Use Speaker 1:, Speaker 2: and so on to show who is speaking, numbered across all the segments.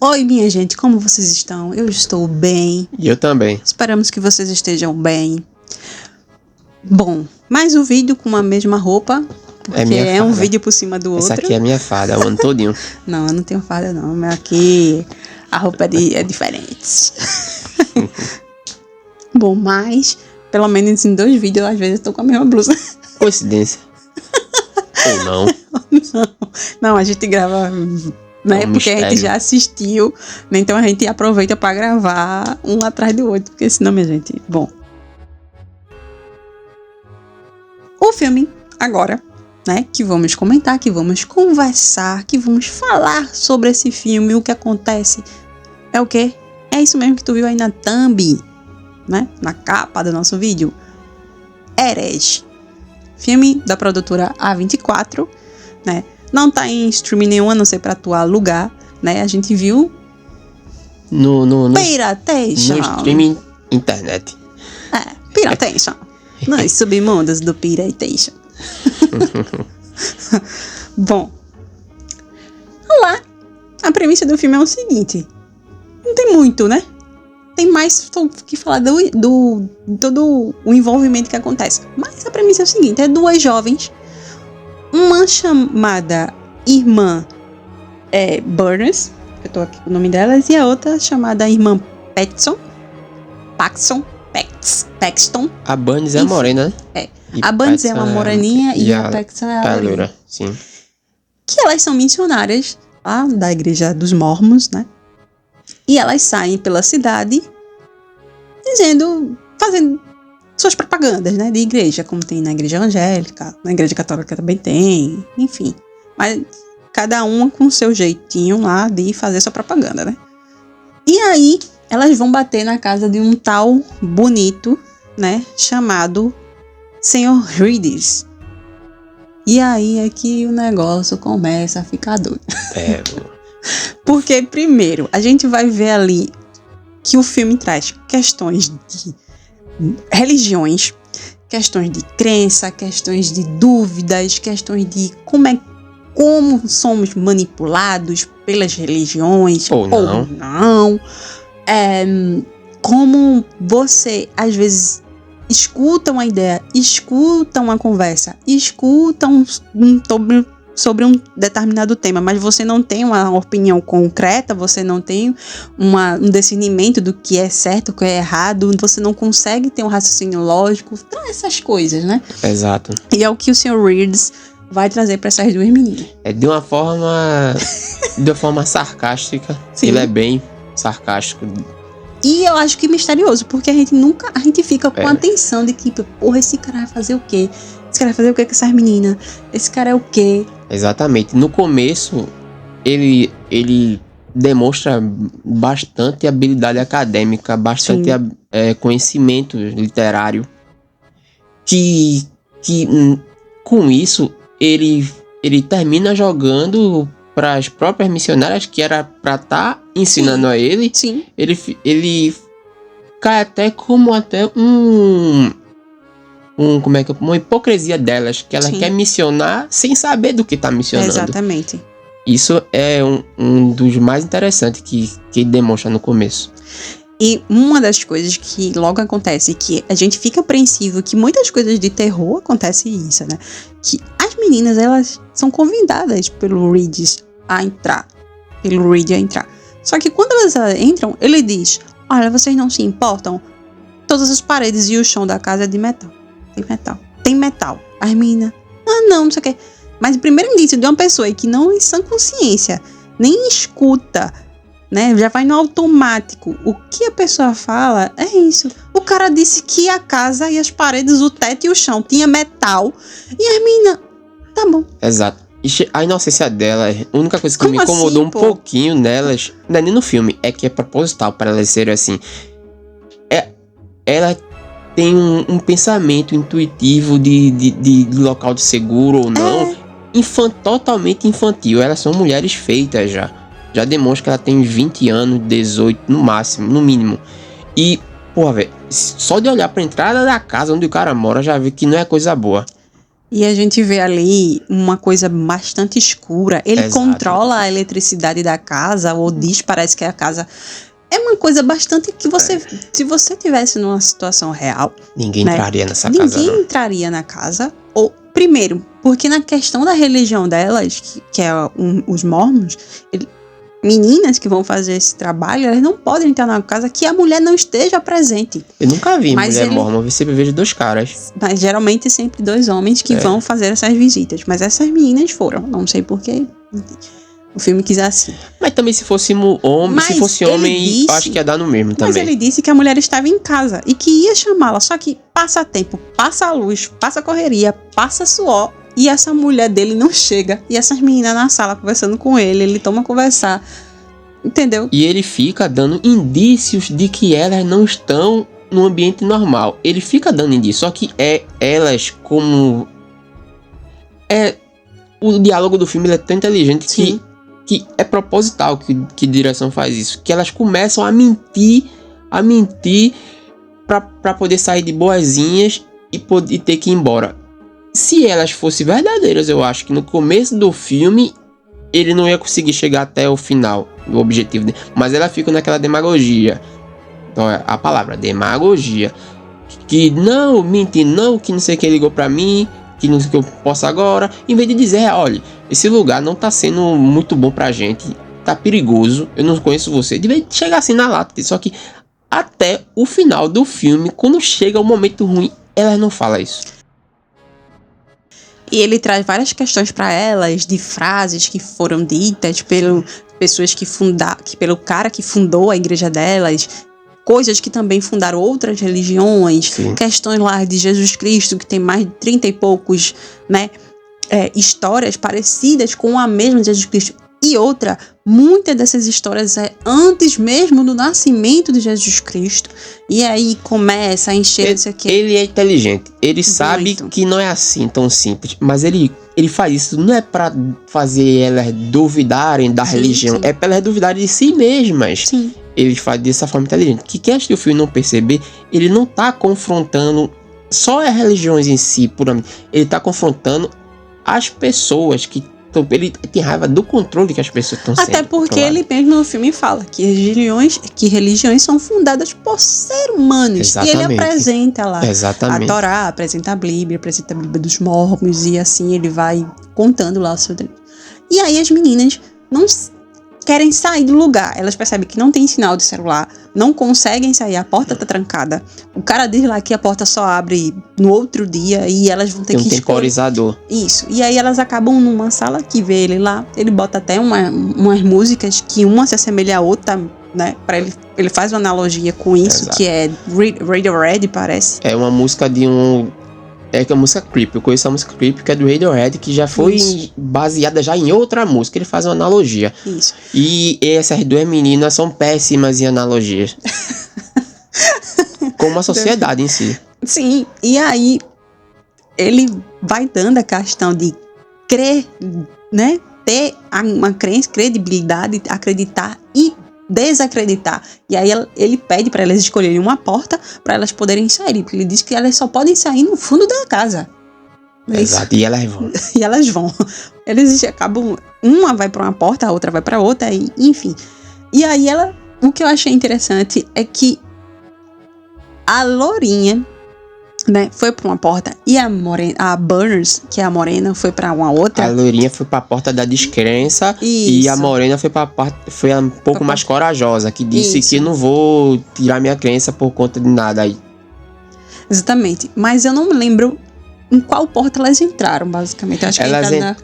Speaker 1: Oi, minha gente, como vocês estão? Eu estou bem.
Speaker 2: E eu também.
Speaker 1: Esperamos que vocês estejam bem. Bom, mais um vídeo com a mesma roupa, porque é um vídeo por cima do outro.
Speaker 2: Essa aqui é minha fada, o ano todinho.
Speaker 1: Não, eu não tenho fada não, mas aqui a roupa é diferente. Bom, mas pelo menos em 2 vídeos, às vezes eu tô com a mesma blusa.
Speaker 2: Coincidência. Ou não.
Speaker 1: Não, a gente grava, né? Porque a gente já assistiu, né? Então a gente aproveita pra gravar um atrás do outro, porque senão, minha gente, bom. O filme agora, né, que vamos comentar, que vamos conversar, que vamos falar sobre esse filme, o que acontece, é o quê? É isso mesmo que tu viu aí na thumb, né, na capa do nosso vídeo. Herege. Filme da produtora A24, né, não tá em streaming nenhum, a não ser pra tu alugar, né, a gente viu
Speaker 2: no
Speaker 1: Piratation.
Speaker 2: No streaming internet.
Speaker 1: Piratation. Nos submundos do Piratation. Bom, lá, a premissa do filme é o seguinte: não tem muito, né? Tem mais que falar do todo o envolvimento que acontece. Mas a premissa é o seguinte: é 2 jovens, uma chamada irmã Burns, eu tô aqui com o nome delas, e a outra chamada irmã Paxton.
Speaker 2: A Burns é a morena, né?
Speaker 1: A Burns é uma moreninha e a Paxton é a loira.
Speaker 2: Sim.
Speaker 1: Que elas são missionárias lá da igreja dos Mormons, né? E elas saem pela cidade fazendo suas propagandas, né? De igreja, como tem na igreja evangélica, na igreja católica também tem, enfim. Mas cada uma com seu jeitinho lá de fazer sua propaganda, né? E aí, elas vão bater na casa de um tal bonito, né, chamado Sr. Reedes. E aí é que o negócio começa a ficar doido. Porque, primeiro, a gente vai ver ali que o filme traz questões de religiões, questões de crença, questões de dúvidas, questões de como somos manipulados pelas religiões ou não. Como você, às vezes, escuta uma ideia, escuta uma conversa, escuta sobre um determinado tema, mas você não tem uma opinião concreta, você não tem um discernimento do que é certo, o que é errado, você não consegue ter um raciocínio lógico, então essas coisas, né?
Speaker 2: Exato.
Speaker 1: E é o que o Sr. Reedes vai trazer para essas 2 meninas.
Speaker 2: É de uma forma sarcástica. Sim. Ele é bem sarcástico.
Speaker 1: E eu acho que misterioso, porque a gente fica com a atenção de que, porra, esse cara vai fazer o quê? Esse cara vai fazer o quê com essas meninas? Esse cara é o quê?
Speaker 2: Exatamente. No começo, ele demonstra bastante habilidade acadêmica, bastante conhecimento literário. Que com isso, ele termina jogando para as próprias missionárias, que era para estar ensinando a ele.
Speaker 1: Sim.
Speaker 2: Ele cai até uma hipocrisia delas, que ela quer missionar sem saber do que está missionando.
Speaker 1: Exatamente.
Speaker 2: Isso é um dos mais interessantes que demonstra no começo.
Speaker 1: E uma das coisas que logo acontece, que a gente fica apreensivo, que muitas coisas de terror acontece isso, né? Que as meninas, elas são convidadas pelo Reedes a entrar. Só que quando elas entram, ele diz: olha, vocês não se importam? Todas as paredes e o chão da casa é de metal. Tem metal. As meninas, não sei o quê. Mas o primeiro indício de uma pessoa que não em sã consciência, nem escuta, né, já vai no automático, o que a pessoa fala é isso. O cara disse que a casa e as paredes, o teto e o chão tinha metal, e as meninas, tá bom.
Speaker 2: Exato. A inocência dela, a única coisa que me incomodou um pouquinho nelas, não é nem no filme, é que é proposital para elas serem assim. Ela tem um pensamento intuitivo de local de seguro ou não, totalmente infantil. Elas são mulheres feitas já demonstra que ela tem 20 anos, 18 no máximo, no mínimo. E, porra, velho, só de olhar pra entrada da casa onde o cara mora, já vi que não é coisa boa.
Speaker 1: E a gente vê ali uma coisa bastante escura. Ele
Speaker 2: Exato.
Speaker 1: controla a eletricidade da casa, ou diz, parece que a casa... É uma coisa bastante que você... Se você tivesse numa situação real...
Speaker 2: Ninguém
Speaker 1: né,
Speaker 2: entraria nessa casa,
Speaker 1: Ninguém
Speaker 2: não.
Speaker 1: entraria na casa. Ou, primeiro, porque na questão da religião delas, que é os mormons... Meninas que vão fazer esse trabalho, elas não podem entrar na casa que a mulher não esteja presente.
Speaker 2: Eu nunca vi
Speaker 1: Mas
Speaker 2: mulher mormon, eu sempre vejo 2 caras.
Speaker 1: Mas geralmente sempre 2 homens que vão fazer essas visitas. Mas essas meninas foram. Não sei porquê. O filme quis assim.
Speaker 2: Mas também se fosse homem,
Speaker 1: Mas
Speaker 2: se fosse
Speaker 1: ele
Speaker 2: homem,
Speaker 1: disse-
Speaker 2: acho que ia dar no mesmo
Speaker 1: Mas
Speaker 2: também.
Speaker 1: ele disse que a mulher estava em casa e que ia chamá-la. Só que passa tempo, passa a luz, passa a correria, passa suor. E essa mulher dele não chega. E essas meninas na sala conversando com ele. Ele toma conversar. Entendeu?
Speaker 2: E ele fica dando indícios de que elas não estão no ambiente normal. Ele fica dando indícios, só que elas como... O diálogo do filme ele é tão inteligente
Speaker 1: Sim.
Speaker 2: que é proposital que direção faz isso. Que elas começam a mentir pra poder sair de boazinhas e ter que ir embora. Se elas fossem verdadeiras, eu acho que no começo do filme ele não ia conseguir chegar até o final do objetivo dele. Mas ela fica naquela demagogia. Então é a palavra, demagogia. Que não, mente não, que não sei o que ligou pra mim, que não sei o que eu posso agora. Em vez de dizer, olha, esse lugar não tá sendo muito bom pra gente, tá perigoso, eu não conheço você. Devia chegar assim na lata. Só que até o final do filme, quando chega o momento ruim, ela não fala isso.
Speaker 1: E ele traz várias questões para elas, de frases que foram ditas pelo cara que fundou a igreja delas, coisas que também fundaram outras religiões,
Speaker 2: Sim.
Speaker 1: questões lá de Jesus Cristo, que tem mais de 30 e poucos, né, histórias parecidas com a mesma de Jesus Cristo. E outra, muitas dessas histórias é antes mesmo do nascimento de Jesus Cristo. E aí começa a encher isso aqui.
Speaker 2: Ele é inteligente. Ele sabe
Speaker 1: Muito.
Speaker 2: que não é assim tão simples. Mas ele faz isso não é pra fazer elas duvidarem da
Speaker 1: Sim,
Speaker 2: religião.
Speaker 1: sim.
Speaker 2: É pra elas duvidarem de si mesmas.
Speaker 1: Sim.
Speaker 2: Ele faz dessa forma inteligente. Que quem assistiu o filme não perceber, ele não tá confrontando só as religiões em si, puramente. Ele tá confrontando as pessoas que... Ele tem raiva do controle que as pessoas estão sendo
Speaker 1: Até porque
Speaker 2: controladas.
Speaker 1: ele mesmo no filme fala que religiões são fundadas por seres humanos.
Speaker 2: Exatamente.
Speaker 1: E ele apresenta lá
Speaker 2: Exatamente.
Speaker 1: a Torá, apresenta a Bíblia dos mormons, e assim ele vai contando lá o seu direito. E aí as meninas não querem sair do lugar. Elas percebem que não tem sinal de celular, não conseguem sair, a porta tá trancada. O cara diz lá que a porta só abre no outro dia e elas vão ter
Speaker 2: Tem um
Speaker 1: que escolher.
Speaker 2: temporizador.
Speaker 1: Isso. E aí elas acabam numa sala que vê ele lá. Ele bota até umas músicas que uma se assemelha à outra, né? Ele faz uma analogia com isso,
Speaker 2: Exato.
Speaker 1: que é Radiohead, parece.
Speaker 2: É uma música de um... É que a música Creep. Eu conheço a música Creep, que é do Radiohead, que já foi
Speaker 1: Isso.
Speaker 2: baseada já em outra música. Ele faz uma analogia.
Speaker 1: Isso.
Speaker 2: E essas 2 meninas são péssimas em analogias. Como a sociedade em si.
Speaker 1: Sim. E aí ele vai dando a questão de crer, né? Ter uma crença, credibilidade, acreditar e desacreditar. E aí ele pede para elas escolherem uma porta para elas poderem sair, porque ele diz que elas só podem sair no fundo da casa. Não é isso?
Speaker 2: Exato. E elas vão.
Speaker 1: E elas vão. Eles acabam, uma vai para uma porta, a outra vai para outra, e enfim. E aí o que eu achei interessante é que a lourinha, né, foi para uma porta e a Burners, que é a morena, foi para uma outra.
Speaker 2: A loirinha foi pra porta da descrença. E a
Speaker 1: Isso.
Speaker 2: morena foi um pouco mais corajosa, que disse
Speaker 1: Isso.
Speaker 2: que não vou tirar minha crença por conta de nada aí.
Speaker 1: Exatamente. Mas eu não me lembro em qual porta elas entraram, basicamente. Eu acho que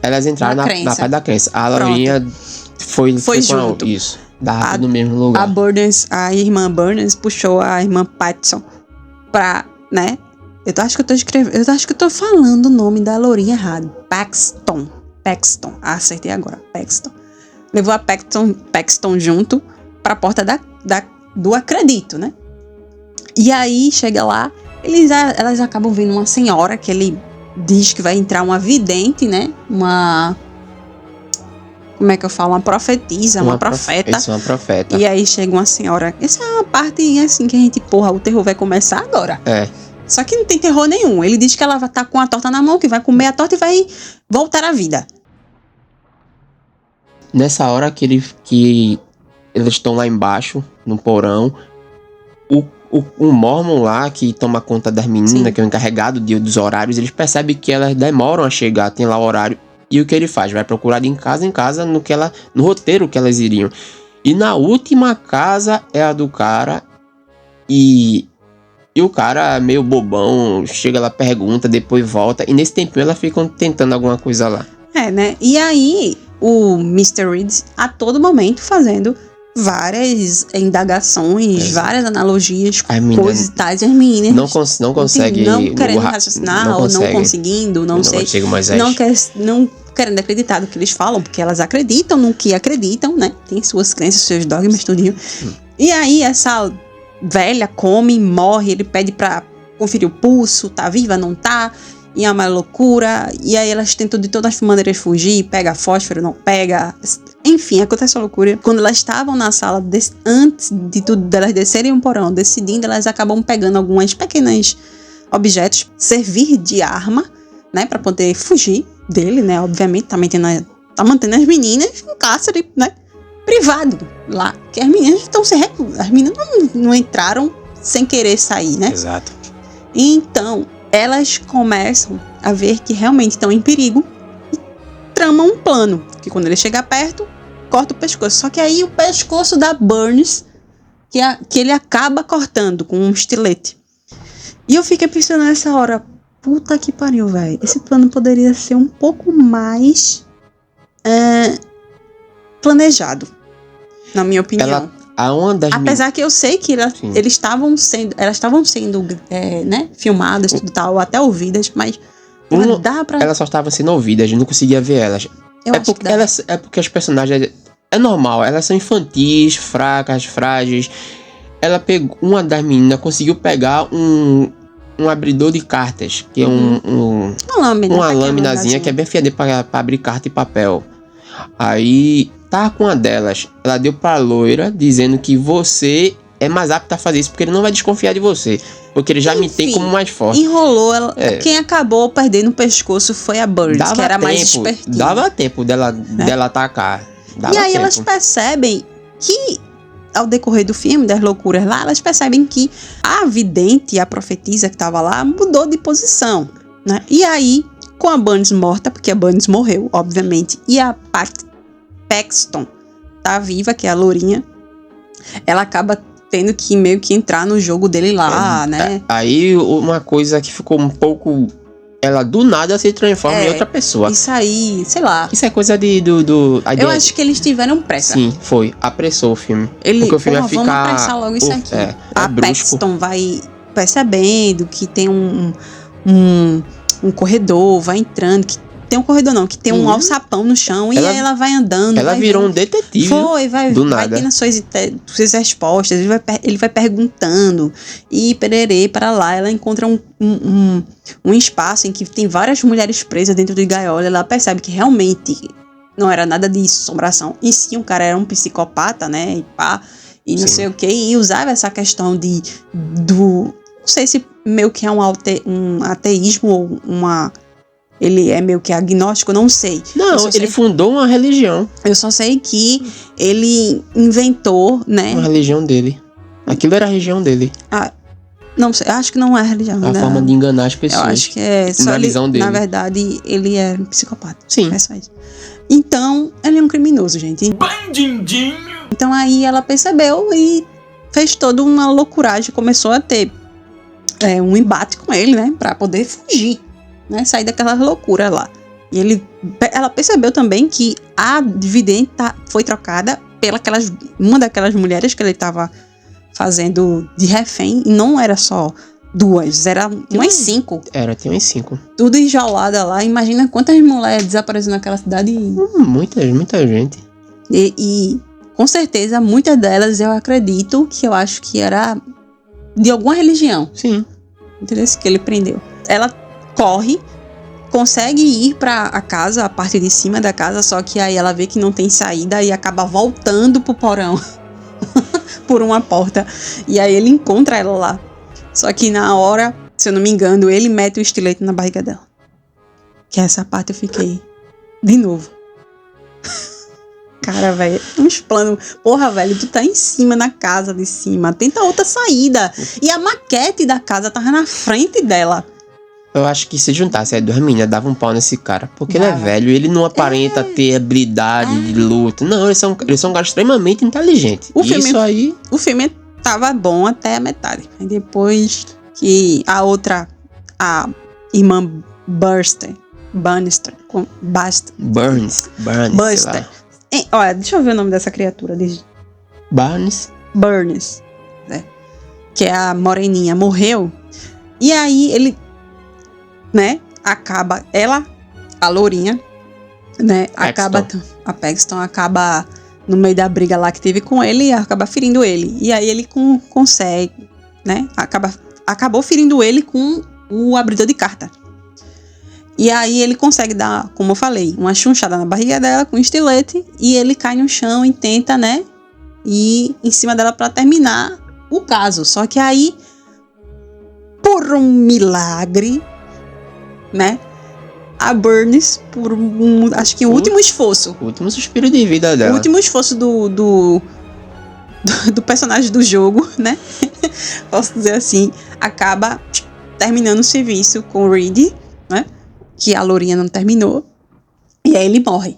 Speaker 2: Elas entraram
Speaker 1: na
Speaker 2: na
Speaker 1: crença.
Speaker 2: parte da crença. A loirinha foi com
Speaker 1: junto.
Speaker 2: Isso. Da no mesmo lugar.
Speaker 1: a irmã Burners puxou a irmã Pattinson pra, né? Eu acho que eu tô falando o nome da lourinha errado. Paxton. Acertei agora. Paxton. Levou a Paxton junto pra porta do acredito, né? E aí, chega lá, elas acabam vendo uma senhora que ele diz que vai entrar uma vidente, né? Como é que eu falo? Uma profetisa, uma profeta.
Speaker 2: Isso, uma profeta.
Speaker 1: E aí chega uma senhora. Essa é uma parte assim que a gente, o terror vai começar agora.
Speaker 2: É.
Speaker 1: Só que não tem terror nenhum. Ele diz que ela vai estar com a torta na mão, que vai comer a torta e vai voltar à vida.
Speaker 2: Nessa hora que eles estão lá embaixo, no porão, o Mormon lá, que toma conta das meninas,
Speaker 1: Sim.
Speaker 2: que é o encarregado dos horários, eles percebem que elas demoram a chegar, tem lá o horário. E o que ele faz? Vai procurar de em casa, no roteiro que elas iriam. E na última casa é a do cara. E o cara, meio bobão, chega lá, pergunta, depois volta. E nesse tempinho elas ficam tentando alguma coisa lá.
Speaker 1: Né? E aí, o Mr. Reed, a todo momento, fazendo várias indagações,
Speaker 2: Exato.
Speaker 1: várias analogias,
Speaker 2: As meninas
Speaker 1: coisas e tais. E as meninas
Speaker 2: não consegue...
Speaker 1: não querendo raciocinar, ou não conseguindo, não sei.
Speaker 2: Consigo, Moisés.
Speaker 1: Não querendo acreditar no que eles falam, porque elas acreditam no que acreditam, né? Tem suas crenças, seus dogmas, tudinho. E aí, essa velha come, morre, ele pede pra conferir o pulso, tá viva, não tá, e é uma loucura, e aí elas tentam de todas as maneiras fugir, pega fósforo, não pega, enfim, acontece uma loucura. Quando elas estavam na sala, antes de tudo, delas descerem um porão, decidindo, elas acabam pegando algumas pequenas objetos, servir de arma, né, pra poder fugir dele, né, obviamente, tá mantendo as meninas em cárcere, né, privado lá, que as meninas estão as meninas não entraram sem querer sair, né?
Speaker 2: Exato.
Speaker 1: Então, elas começam a ver que realmente estão em perigo e tramam um plano, que quando ele chega perto, corta o pescoço. Só que aí o pescoço da Burns, que ele acaba cortando com um estilete. E eu fiquei pensando nessa hora, puta que pariu, velho. Esse plano poderia ser um pouco mais planejado, na minha opinião. Apesar que eu sei que elas estavam sendo né, filmadas, tudo tal, até ouvidas, mas dá pra...
Speaker 2: Elas só estavam sendo ouvidas, a gente não conseguia ver elas. É porque as personagens... É normal, elas são infantis, fracas, frágeis. Uma das meninas conseguiu pegar um abridor de cartas, que é uma laminazinha que é bem fiada pra abrir carta e papel. Aí... Tá com uma delas, ela deu pra loira dizendo que você é mais apta a fazer isso, porque ele não vai desconfiar de você, porque ele já me tem como mais forte.
Speaker 1: Enrolou ela. Quem acabou perdendo o pescoço foi a Burns, que era mais espertinha.
Speaker 2: Dava tempo dela atacar.
Speaker 1: E aí elas percebem que, ao decorrer do filme, das loucuras lá, elas percebem que a vidente, a profetisa que tava lá, mudou de posição, né? E aí, com a Burns morta, porque a Burns morreu, obviamente, e a Paxton tá viva, que é a lourinha, ela acaba tendo que meio que entrar no jogo dele lá, né?
Speaker 2: Aí uma coisa que ficou um pouco... Ela do nada se transforma em outra pessoa.
Speaker 1: Isso aí, sei lá.
Speaker 2: Isso é coisa
Speaker 1: Eu acho que eles tiveram pressa.
Speaker 2: Sim, foi. Apressou o filme. Porque o filme vai ficar...
Speaker 1: Vamos apressar logo isso aqui. A
Speaker 2: brusco.
Speaker 1: Paxton vai percebendo que tem um corredor, vai entrando, que tem um corredor não, que tem um alçapão no chão, e aí ela vai andando.
Speaker 2: Ela virou um detetive.
Speaker 1: Vai tendo suas respostas, ele vai perguntando, e pererê, para lá, ela encontra um espaço em que tem várias mulheres presas dentro de gaiola, ela percebe que realmente não era nada de assombração, e sim, o cara era um psicopata, né, e não sei o que, e usava essa questão não sei se meio que é um ateísmo ou ele é meio que agnóstico, não sei.
Speaker 2: Não, ele fundou uma religião.
Speaker 1: Eu só sei que ele inventou, né?
Speaker 2: Uma religião dele. Aquilo era a religião dele.
Speaker 1: Não sei, acho que não é a religião.
Speaker 2: A forma de enganar as pessoas.
Speaker 1: Eu acho que é só
Speaker 2: na visão dele.
Speaker 1: Na verdade, ele é um psicopata.
Speaker 2: Sim.
Speaker 1: É só isso. Então, ele é um criminoso, gente.
Speaker 3: Bandidinho!
Speaker 1: Então aí ela percebeu e fez toda uma loucuragem. Começou a ter um embate com ele, né? Pra poder fugir. Né, sair daquela loucura lá. E ela percebeu também que a vidente foi trocada pela uma daquelas mulheres que ele estava fazendo de refém. E não era só duas, era umas 5.
Speaker 2: Tinha umas 5.
Speaker 1: Tudo enjaulada lá. Imagina quantas mulheres desapareceram naquela cidade.
Speaker 2: Muita gente.
Speaker 1: E com certeza, muitas delas eu acredito que eu acho que era de alguma religião.
Speaker 2: Sim.
Speaker 1: Interesse que ele prendeu. Ela corre, consegue ir pra a casa, a parte de cima da casa, só que aí ela vê que não tem saída e acaba voltando pro porão por uma porta. E aí ele encontra ela lá. Só que na hora, se eu não me engano, ele mete o estilete na barriga dela. Que essa parte eu fiquei... De novo. Cara, velho, uns planos... Porra, velho, tu tá em cima, na casa de cima. Tenta outra saída. E a maquete da casa tava na frente dela.
Speaker 2: Eu acho que se juntasse as duas meninas, dava um pau nesse cara. Porque ele é velho, ele não aparenta ter habilidade de luta. Não, eles são um cara extremamente inteligente. O
Speaker 1: filme tava bom até a metade. Aí depois que a irmã Bannister. Olha, deixa eu ver o nome dessa criatura. Burns, né? Que é a moreninha, morreu. E aí ele, né, acaba, a lourinha, né, a Paxton acaba no meio da briga lá que teve com ele e acaba ferindo ele. E aí ele consegue, né, acabou ferindo ele com o abridor de carta. E aí ele consegue dar, como eu falei, uma chunchada na barriga dela com um estilete e ele cai no chão e tenta, né, ir em cima dela pra terminar o caso. Só que aí, por um milagre, né, a Burns, por acho que o último esforço.
Speaker 2: O último suspiro de vida dela.
Speaker 1: O último esforço do personagem do jogo, né, posso dizer assim, acaba terminando o serviço com o Reed, né, que a lourinha não terminou, e aí ele morre.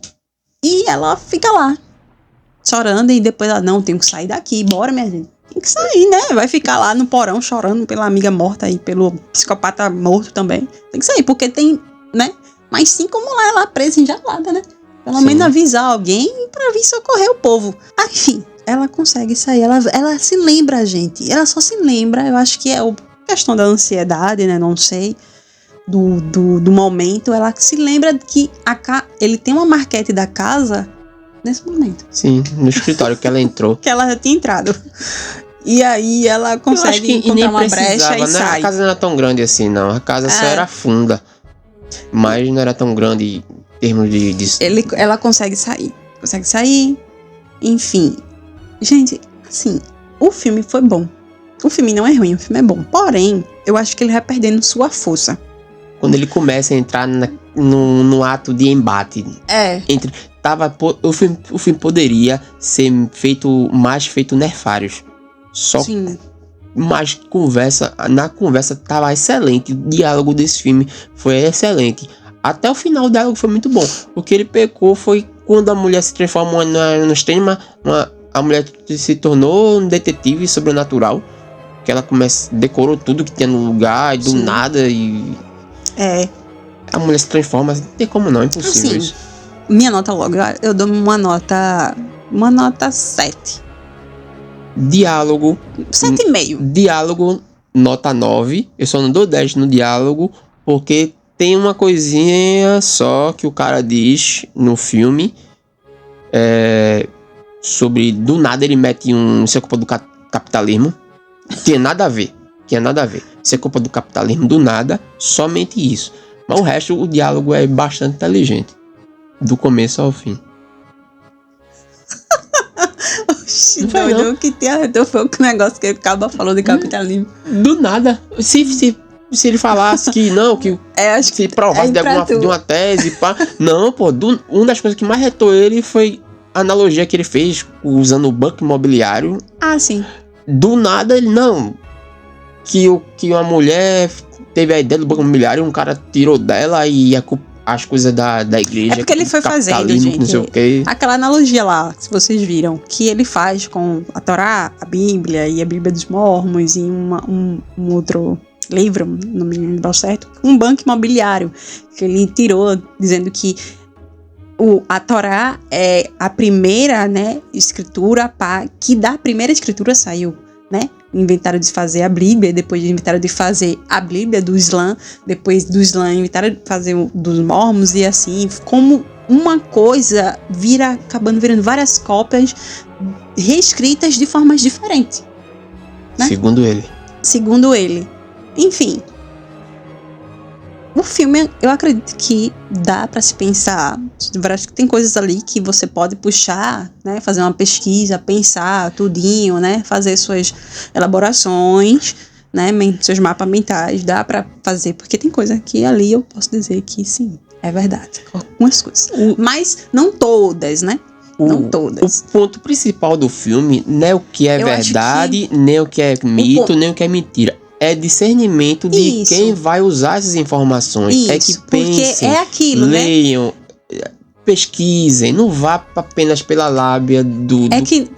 Speaker 1: E ela fica lá, chorando, e depois ela, não, tenho que sair daqui, bora, minha gente. Tem que sair, né? Vai ficar lá no porão chorando pela amiga morta e pelo psicopata morto também. Tem que sair, porque tem, né, mais 5 mulheres lá presas, enjauladas, né? Pelo menos avisar alguém pra vir socorrer o povo. Aí, ela consegue sair, ela se lembra, gente. Ela só se lembra, eu acho que é questão da ansiedade, né? Não sei. Do momento, ela se lembra que ele tem uma marquete da casa nesse momento.
Speaker 2: Sim, no escritório que ela entrou.
Speaker 1: Que ela já tinha entrado. E aí ela consegue encontrar uma brecha e sai.
Speaker 2: A casa não era tão grande assim, não. A casa só era funda. Mas não era tão grande em termos de...
Speaker 1: Ela consegue sair. Enfim. Gente, assim, o filme foi bom. O filme não é ruim, o filme é bom. Porém, eu acho que ele vai perdendo sua força.
Speaker 2: Quando ele começa a entrar no ato de embate. O filme poderia ser feito nerfários. Só
Speaker 1: Sim.
Speaker 2: Mas na conversa tava excelente. O diálogo desse filme foi excelente. Até o final o diálogo foi muito bom. O que ele pecou foi quando a mulher se transformou no extremo. A mulher se tornou um detetive sobrenatural. Que ela decorou tudo que tinha no lugar e do nada a mulher se transforma, não tem como não, é impossível
Speaker 1: assim,
Speaker 2: isso.
Speaker 1: Minha nota logo, eu dou uma nota 7.
Speaker 2: Diálogo
Speaker 1: 7,5.
Speaker 2: Diálogo, nota 9. Eu só não dou 10 no diálogo, porque tem uma coisinha só que o cara diz no filme, sobre, do nada ele mete isso é culpa do capitalismo. Tinha nada a ver. Isso é culpa do capitalismo do nada, somente isso. Mas o resto, o diálogo é bastante inteligente. Do começo ao fim.
Speaker 1: Oxi, doido, que foi o negócio que acaba falando de capitalismo.
Speaker 2: Do nada. Se ele falasse que não, que
Speaker 1: acho
Speaker 2: se provasse de uma tese, pá. Não, pô, uma das coisas que mais retou ele foi a analogia que ele fez usando o banco imobiliário.
Speaker 1: Ah, sim.
Speaker 2: Do nada ele não. Que uma mulher teve a ideia do banco imobiliário, um cara tirou dela e as coisas da igreja.
Speaker 1: É porque ele foi fazendo, gente,
Speaker 2: não sei o quê.
Speaker 1: Aquela analogia lá, se vocês viram, que ele faz com a Torá, a Bíblia e a Bíblia dos Mormons e um outro livro, não me lembro certo, um banco imobiliário, que ele tirou dizendo que a Torá é a primeira, né, escritura que da primeira escritura saiu, né? Inventaram de fazer a Bíblia, depois inventaram de fazer a Bíblia do Islã, depois do Islã inventaram de fazer dos Mormons e assim, como uma coisa acabando virando várias cópias reescritas de formas diferentes, né? Segundo ele. Enfim, o filme, eu acredito que dá pra se pensar. Acho que tem coisas ali que você pode puxar, né? Fazer uma pesquisa, pensar tudinho, né? Fazer suas elaborações, né, seus mapas mentais, dá pra fazer, porque tem coisa que ali eu posso dizer que sim, é verdade, algumas coisas, mas não todas, né? Não todas.
Speaker 2: O ponto principal do filme não é o que é verdade, nem o que é mito, nem o que é mentira. É discernimento de quem vai usar essas informações.
Speaker 1: Isso,
Speaker 2: é que pensem,
Speaker 1: porque é aquilo,
Speaker 2: leiam, pesquisem, não vá apenas pela lábia do...
Speaker 1: que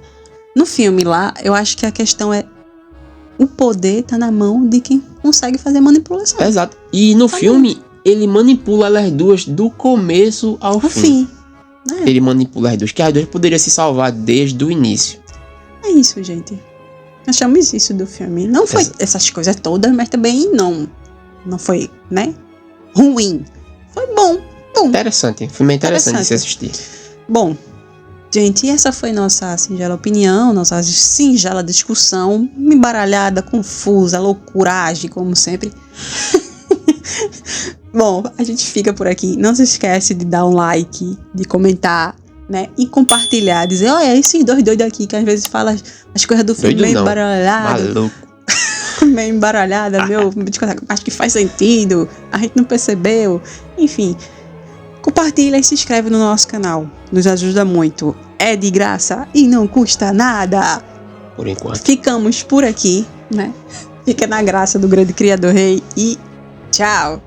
Speaker 1: no filme lá, eu acho que a questão é o poder tá na mão de quem consegue fazer manipulação.
Speaker 2: Exato. E no filme, ele manipula elas duas do começo ao fim. Ele manipula as duas, que as duas poderiam se salvar desde o início.
Speaker 1: É isso, gente. Achamos isso do filme. Não foi essas coisas todas, mas também não foi, né? Ruim. Foi bom.
Speaker 2: Interessante. Filme interessante de se assistir.
Speaker 1: Bom, gente, essa foi nossa singela opinião, nossa singela discussão, embaralhada, confusa, loucuragem, como sempre. Bom, a gente fica por aqui. Não se esquece de dar um like, de comentar, né? E compartilhar, dizer, olha, esses dois doidos aqui que às vezes falam as coisas do filme meio embaralhado.
Speaker 2: Maluco.
Speaker 1: Meio embaralhada, acho que faz sentido, a gente não percebeu. Enfim, compartilha e se inscreve no nosso canal. Nos ajuda muito. É de graça e não custa nada.
Speaker 2: Por enquanto.
Speaker 1: Ficamos por aqui, né? Fica na graça do grande Criador Rei e tchau!